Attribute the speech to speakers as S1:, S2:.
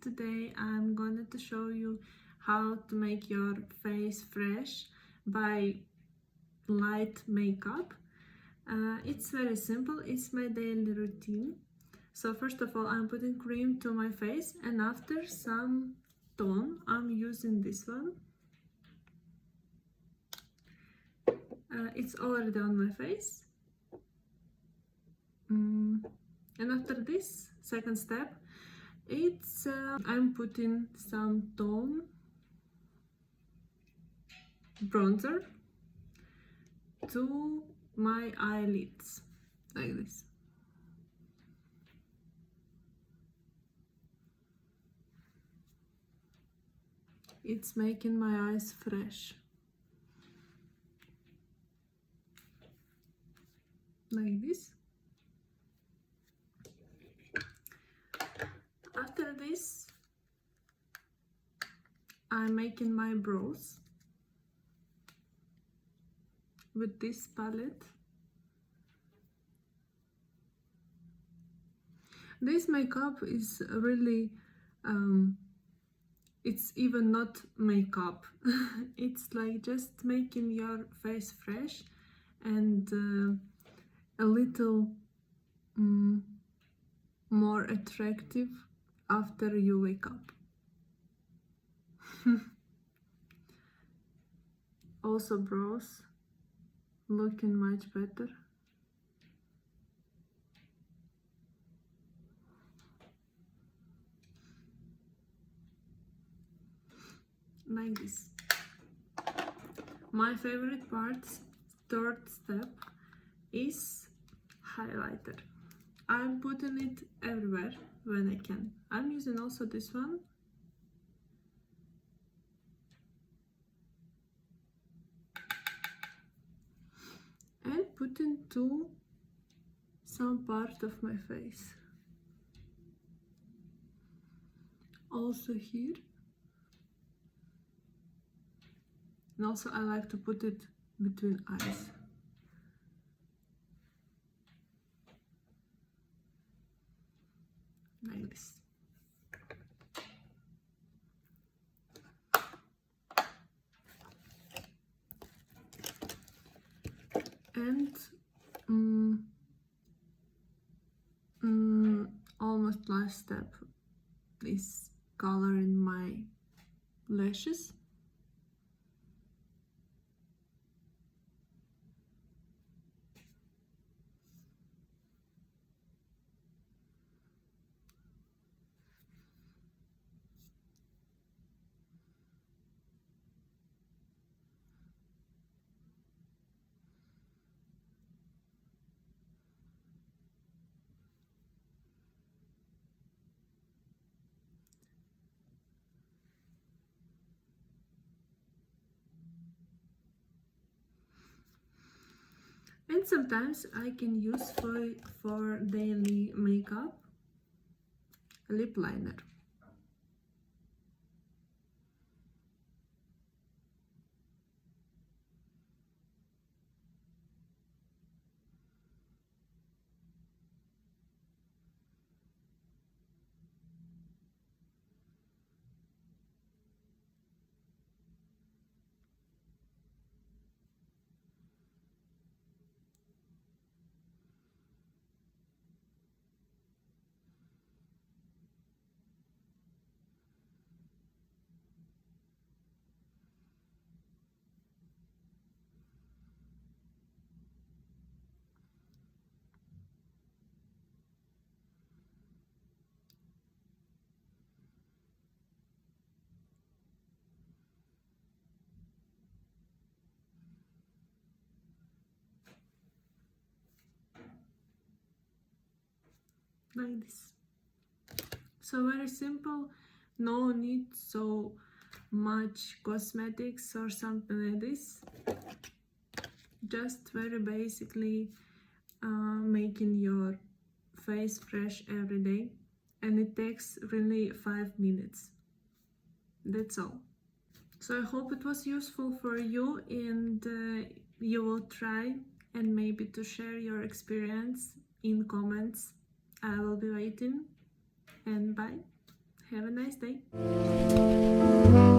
S1: Today I'm going to show you how to make your face fresh by light makeup. It's very simple, it's my daily routine. So first of all, I'm putting cream to my face, and after some tone I'm using this one. It's already on my face. And after this, second step, it's I'm putting some tone bronzer to my eyelids, like this. It's making my eyes fresh, like this. After this, I'm making my brows with this palette. This makeup is really it's even not makeup. It's like just making your face fresh and a little more attractive after you wake up. Also brows looking much better. Like this. My favorite part, third step, is highlighter. I'm putting it everywhere when I can. I'm using also this one. And putting to some part of my face. Also here. And also I like to put it between eyes. Like this. And almost last step is coloring my lashes. And sometimes I can use for daily makeup lip liner. Like this. So very simple, no need so much cosmetics or something like this. Just very basically making your face fresh every day, and it takes really 5 minutes. That's all. So I hope it was useful for you, and you will try and maybe to share your experience in comments. I will be waiting, and bye. Have a nice day.